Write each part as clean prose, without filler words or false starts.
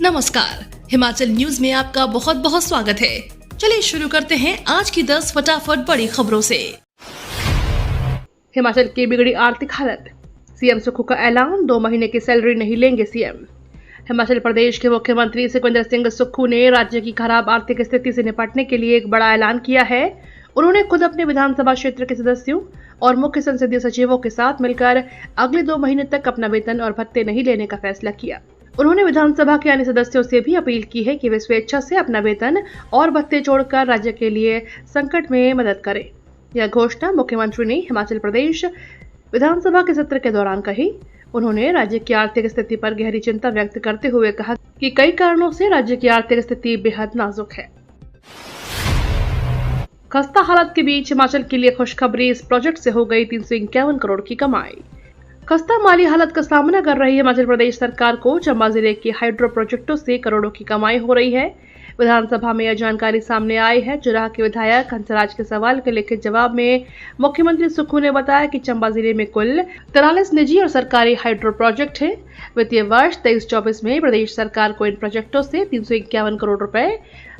नमस्कार, हिमाचल न्यूज में आपका बहुत बहुत स्वागत है। चलिए शुरू करते हैं आज की 10 फटाफट बड़ी खबरों से। हिमाचल की बिगड़ी आर्थिक हालत, सीएम सुक्खू का ऐलान, 2 महीने की सैलरी नहीं लेंगे सीएम। हिमाचल प्रदेश के मुख्यमंत्री सुखविंदर सिंह सुक्खू ने राज्य की खराब आर्थिक स्थिति से निपटने के लिए एक बड़ा ऐलान किया है। उन्होंने खुद अपने विधानसभा क्षेत्र के सदस्यों और मुख्य संसदीय सचिवों के साथ मिलकर अगले 2 महीने तक अपना वेतन और भत्ते नहीं लेने का फैसला किया। उन्होंने विधानसभा के अन्य सदस्यों से भी अपील की है कि वे स्वेच्छा से अपना वेतन और भत्ते छोड़कर राज्य के लिए संकट में मदद करें। यह घोषणा मुख्यमंत्री ने हिमाचल प्रदेश विधानसभा के सत्र के दौरान कही। उन्होंने राज्य की आर्थिक स्थिति पर गहरी चिंता व्यक्त करते हुए कहा कि कई कारणों से राज्य की आर्थिक स्थिति बेहद नाजुक है। खस्ता हालत के बीच हिमाचल के लिए खुशखबरी, इस प्रोजेक्ट से हो गई 351 करोड़ की कमाई। खस्ता माली हालत का सामना कर रही हिमाचल प्रदेश सरकार को चंबा जिले के हाइड्रो प्रोजेक्टों से करोड़ों की कमाई हो रही है। विधानसभा में यह जानकारी सामने आई है। जुराह के विधायक हंसराज के सवाल के लिखित जवाब में मुख्यमंत्री सुक्खू ने बताया कि चंबा जिले में कुल 43 निजी और सरकारी हाइड्रो प्रोजेक्ट है। वित्तीय वर्ष 23-24 में प्रदेश सरकार को इन प्रोजेक्टों से 351 करोड़ रुपए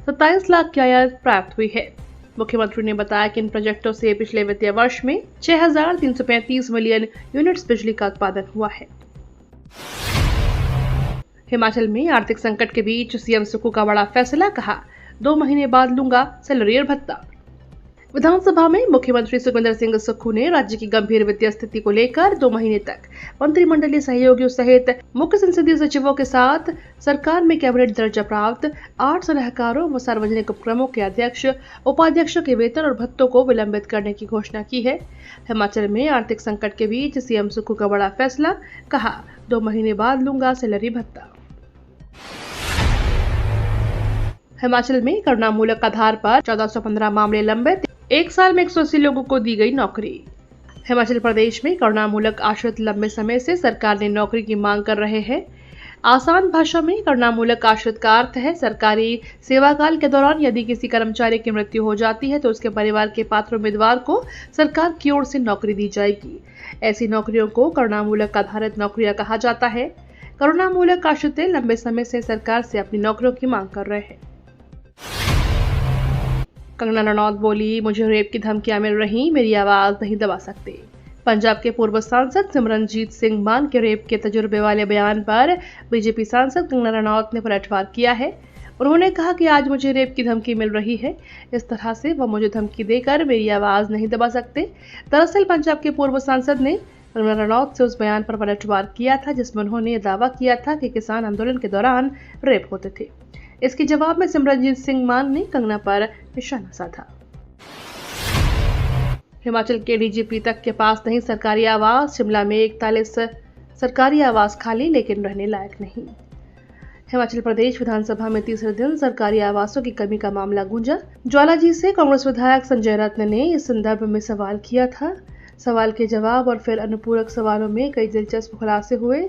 27 लाख की आय प्राप्त हुई है। मुख्यमंत्री ने बताया कि इन प्रोजेक्टों से पिछले वित्तीय वर्ष में 6,335 मिलियन यूनिट्स बिजली का उत्पादन हुआ है। हिमाचल में आर्थिक संकट के बीच सीएम सुक्खू का बड़ा फैसला, कहा 2 महीने बाद लूंगा सैलरी और भत्ता। विधानसभा में मुख्यमंत्री सुखविंदर सिंह सुक्खू ने राज्य की गंभीर वित्तीय स्थिति को लेकर 2 महीने तक मंत्रिमंडलीय सहयोगियों सहित मुख्य संसदीय सचिवों के साथ सरकार में कैबिनेट दर्जा प्राप्त 8 सलाहकारों व सार्वजनिक उपक्रमों के अध्यक्ष उपाध्यक्षों के वेतन और भत्तों को विलंबित करने की घोषणा की है। हिमाचल में आर्थिक संकट के बीच सीएम सुक्खू का बड़ा फैसला, कहा 2 महीने बाद लूंगा सैलरी भत्ता। हिमाचल में करुणामूलक आधार पर 1415 मामले लंबित, 1 साल में 180 लोगों को दी गई नौकरी। हिमाचल प्रदेश में करुणामूलक आश्रित लंबे समय से सरकार ने नौकरी की मांग कर रहे हैं। आसान भाषा में करुणामूलक आश्रित का अर्थ है सरकारी सेवाकाल के दौरान यदि किसी कर्मचारी की मृत्यु हो जाती है तो उसके परिवार के पात्र उम्मीदवार को सरकार की ओर से नौकरी दी जाएगी। ऐसी नौकरियों को करुणामूलक आधारित नौकरियां कहा जाता है। करुणामूलक आश्रित लंबे समय से सरकार से अपनी नौकरियों की मांग कर रहे हैं। कंगना रनौत बोली, मुझे रेप की धमकियां मिल रही, मेरी आवाज नहीं दबा सकते। पंजाब के पूर्व सांसद सिमरनजीत सिंह मान के रेप के तजुर्बे वाले बयान पर बीजेपी सांसद कंगना रनौत ने पलटवार किया है। उन्होंने कहा कि आज मुझे रेप की धमकी मिल रही है, इस तरह से वह मुझे धमकी देकर मेरी आवाज नहीं दबा सकते। दरअसल पंजाब के पूर्व सांसद ने कंगना रनौत से उस बयान पर पलटवार किया था जिसमें उन्होंने दावा किया था कि किसान आंदोलन के दौरान रेप होते थे। इसके जवाब में सिमरनजीत सिंह मान ने कंगना पर निशाना साधा। हिमाचल के डीजीपी तक के पास नहीं सरकारी आवास, शिमला में 41 सरकारी आवास खाली लेकिन रहने लायक नहीं। हिमाचल प्रदेश विधानसभा में तीसरे दिन सरकारी आवासों की कमी का मामला गूंजा। ज्वालाजी से कांग्रेस विधायक संजय रत्न ने इस संदर्भ में सवाल किया था। सवाल के जवाब और फिर अनुपूरक सवालों में कई दिलचस्प खुलासे हुए।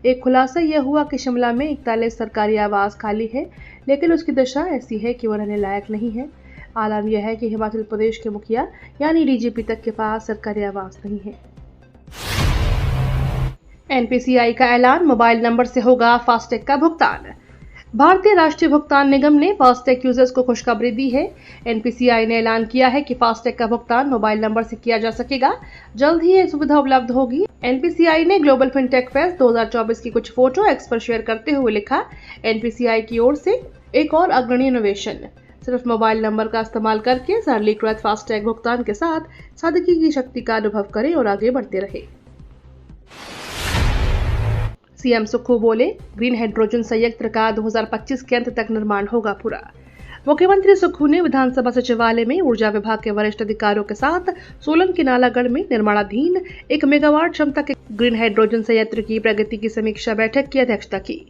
एक खुलासा यह हुआ कि शिमला में 41 सरकारी आवास खाली है लेकिन उसकी दशा ऐसी है कि वो रहने लायक नहीं है। आलम यह है कि हिमाचल प्रदेश के मुखिया यानी डीजीपी तक के पास सरकारी आवास नहीं है। एनपीसीआई का ऐलान, मोबाइल नंबर से होगा फास्टैग का भुगतान। भारतीय राष्ट्रीय भुगतान निगम ने फास्टैग यूजर्स को खुशखबरी दी है। एनपीसीआई ने ऐलान किया है कि फास्टैग का भुगतान मोबाइल नंबर से किया जा सकेगा। जल्द ही ये सुविधा उपलब्ध होगी। एनपीसीआई ने ग्लोबल फिनटेक फेस्ट 2024 की कुछ फोटो एक्स पर शेयर करते हुए लिखा, एनपीसीआई की ओर से एक और अग्रणी इनोवेशन, सिर्फ मोबाइल नंबर का इस्तेमाल करके सरलीकृत फास्टैग भुगतान के साथ सादगी की शक्ति का अनुभव करें और आगे बढ़ते रहे। सीएम सुक्खू बोले, ग्रीन हाइड्रोजन संयंत्र का 2025 के अंत तक निर्माण होगा पूरा। मुख्यमंत्री सुक्खू ने विधानसभा सचिवालय में ऊर्जा विभाग के वरिष्ठ अधिकारियों के साथ सोलन के नालागढ़ में निर्माणाधीन 1 मेगावाट क्षमता के ग्रीन हाइड्रोजन संयंत्र की प्रगति की समीक्षा बैठक की अध्यक्षता की।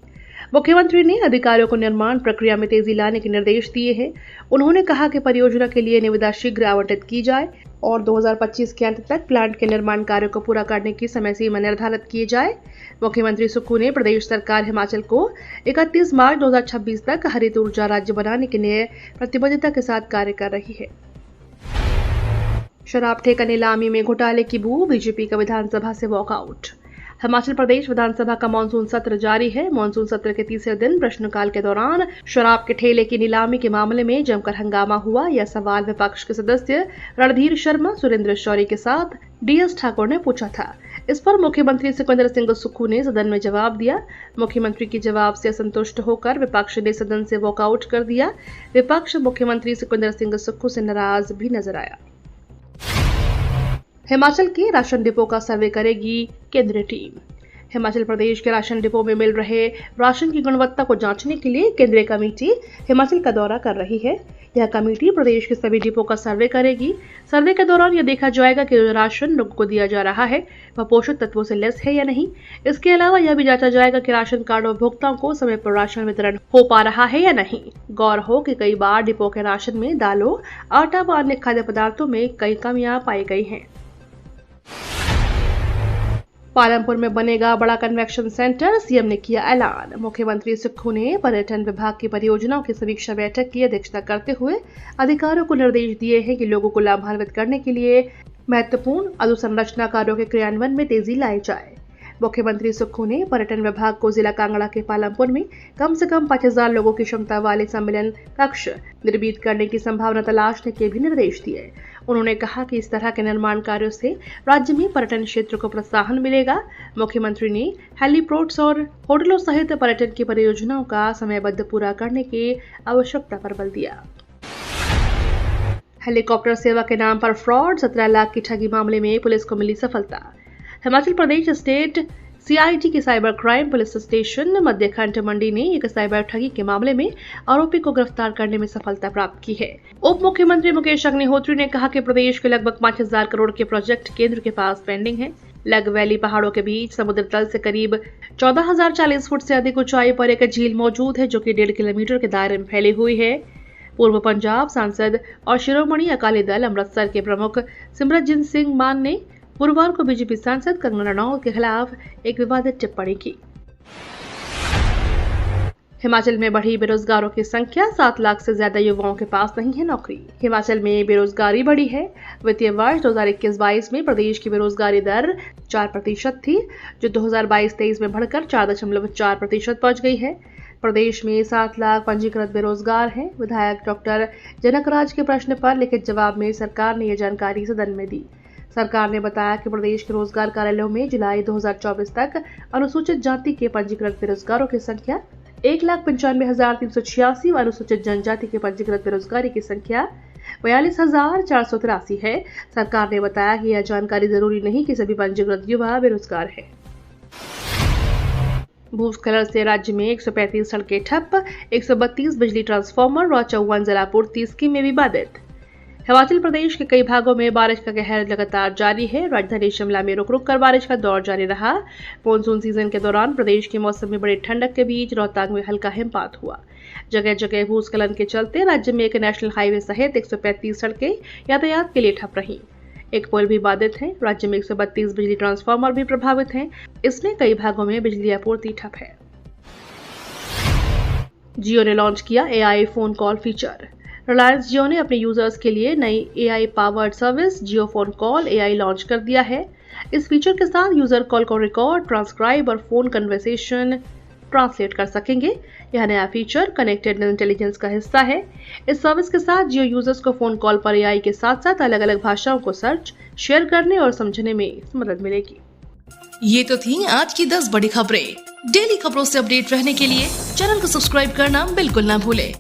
मुख्यमंत्री ने अधिकारियों को निर्माण प्रक्रिया में तेजी लाने के निर्देश दिए हैं। उन्होंने कहा कि परियोजना के लिए निविदा शीघ्र आवंटित की जाए और 2025 के अंत तक प्लांट के निर्माण कार्यों को पूरा करने की समय सीमा निर्धारित की जाए। मुख्यमंत्री सुक्खू ने प्रदेश सरकार हिमाचल को 31 मार्च 2026 तक हरित ऊर्जा राज्य बनाने के लिए प्रतिबद्धता के साथ कार्य कर रही है। शराब ठेका नीलामी में घोटाले की बू, बीजेपी का विधानसभा से वॉकआउट। हिमाचल प्रदेश विधानसभा का मानसून सत्र जारी है। मानसून सत्र के तीसरे दिन प्रश्नकाल के दौरान शराब के ठेले की नीलामी के मामले में जमकर हंगामा हुआ। यह सवाल विपक्ष के सदस्य रणधीर शर्मा, सुरेंद्र शौरी के साथ डीएस ठाकुर ने पूछा था। इस पर मुख्यमंत्री सुखविंदर सिंह सुक्खू ने सदन में जवाब दिया। मुख्यमंत्री के जवाब से असंतुष्ट होकर विपक्ष ने सदन से वॉकआउट कर दिया। विपक्ष मुख्यमंत्री सुखविंदर सिंह सुक्खू से नाराज भी नजर आया। हिमाचल के राशन डिपो का सर्वे करेगी केंद्रीय टीम। हिमाचल प्रदेश के राशन डिपो में मिल रहे राशन की गुणवत्ता को जांचने के लिए केंद्रीय कमेटी हिमाचल का दौरा कर रही है। यह कमेटी प्रदेश के सभी डिपो का सर्वे करेगी। सर्वे के दौरान यह देखा जाएगा कि जो राशन लोगों को दिया जा रहा है वह पोषक तत्वों से लेस है या नहीं। इसके अलावा यह भी जांचा जाएगा कि राशन कार्ड उपभोक्ताओं को समय पर राशन वितरण हो पा रहा है या नहीं। गौर हो कि कई बार डिपो के राशन में दालों, आटा व अन्य खाद्य पदार्थों में कई कमियां पाई गई हैं। पालमपुर में बनेगा बड़ा कन्वेंशन सेंटर, सीएम ने किया ऐलान। मुख्यमंत्री सुक्खू ने पर्यटन विभाग की परियोजनाओं की समीक्षा बैठक की अध्यक्षता करते हुए अधिकारियों को निर्देश दिए हैं कि लोगों को लाभान्वित करने के लिए महत्वपूर्ण अधोसंरचना कार्यों के क्रियान्वयन में तेजी लाई जाए। मुख्यमंत्री सुक्खू ने पर्यटन विभाग को जिला कांगड़ा के पालमपुर में कम से कम 5000 लोगों की क्षमता वाले सम्मेलन कक्ष निर्मित करने की संभावना तलाशने के भी निर्देश दिए। उन्होंने कहा कि इस तरह के निर्माण कार्यों से राज्य में पर्यटन क्षेत्र को प्रोत्साहन मिलेगा। मुख्यमंत्री ने हेलीपोर्ट्स और होटलों सहित पर्यटन की परियोजनाओं का समयबद्ध पूरा करने की आवश्यकता पर बल दिया। हेलीकॉप्टर सेवा के नाम पर फ्रॉड, 17 लाख की ठगी मामले में पुलिस को मिली सफलता। हिमाचल प्रदेश स्टेट सीआईडी की साइबर क्राइम पुलिस स्टेशन मध्यखंड मंडी ने एक साइबर ठगी के मामले में आरोपी को गिरफ्तार करने में सफलता प्राप्त की है। उप मुख्यमंत्री मुकेश अग्निहोत्री ने कहा कि प्रदेश के लगभग 5000 करोड़ के प्रोजेक्ट केंद्र के पास पेंडिंग है। लग वैली पहाड़ों के बीच समुद्र तल से करीब 14,040 फुट से अधिक ऊंचाई पर एक झील मौजूद है, जो कि 1.5 किलोमीटर के दायरे में फैली हुई है। पूर्व पंजाब सांसद और शिरोमणि अकाली दल अमृतसर के प्रमुख सिमरनजीत सिंह मान ने गुरुवार को बीजेपी सांसद कंगना रनौत के खिलाफ एक विवादित टिप्पणी की। हिमाचल में बढ़ी बेरोजगारों की संख्या, 7 लाख से ज्यादा युवाओं के पास नहीं है नौकरी। हिमाचल में बेरोजगारी बढ़ी है। वित्तीय वर्ष 2021-22 में प्रदेश की बेरोजगारी दर 4% थी, जो 2022-23 में बढ़कर 4.4% पहुंच गई है। प्रदेश में 7 लाख पंजीकृत बेरोजगार हैं। विधायक डॉक्टर जनकराज के प्रश्न पर लिखित जवाब में सरकार ने यह जानकारी सदन में दी। सरकार ने बताया कि प्रदेश के रोजगार कार्यालयों में जुलाई 2024 तक अनुसूचित जाति के पंजीकृत बेरोजगारों की संख्या 1,95,386 व अनुसूचित जनजाति के पंजीकृत बेरोजगारी की संख्या 42,483 है। सरकार ने बताया कि यह जानकारी जरूरी नहीं कि सभी पंजीकृत युवा बेरोजगार है। भूस्खलन से राज्य में 135 सड़कें ठप, 132 बिजली ट्रांसफार्मर और 54 जलापूर्ति स्कीमें भी बाधित। हिमाचल प्रदेश के कई भागों में बारिश का कहर लगातार जारी है। राजधानी शिमला में रुक रुक कर बारिश का दौर जारी रहा। मानसून सीजन के दौरान प्रदेश के मौसम में बड़ी ठंडक के बीच रोहतांग में हल्का हिमपात हुआ। जगह जगह भूस्खलन के चलते राज्य में एक नेशनल हाईवे सहित 135 सड़कें यातायात के लिए ठप रहीं। एक पुल भी बाधित है। राज्य में 132 बिजली ट्रांसफार्मर भी प्रभावित हैं। इसमें कई भागों में बिजली आपूर्ति ठप है। जियो ने लॉन्च किया AI phone call feature. Reliance Jio ने अपने यूजर्स के लिए नई AI powered service Jio phone call AI launch कर दिया है। इस फीचर के साथ यूजर कॉल को रिकॉर्ड, ट्रांसक्राइब और फोन कन्वर्सेशन ट्रांसलेट कर सकेंगे। यह नया फीचर कनेक्टेड इंटेलिजेंस का हिस्सा है। इस सर्विस के साथ जियो यूजर्स को फोन कॉल पर एआई के साथ साथ अलग अलग भाषाओं को सर्च, शेयर करने और समझने में मदद मिलेगी। ये तो थी आज की 10 बड़ी खबरें। डेली खबरों से अपडेट रहने के लिए चैनल को सब्सक्राइब करना बिल्कुल ना भूलें।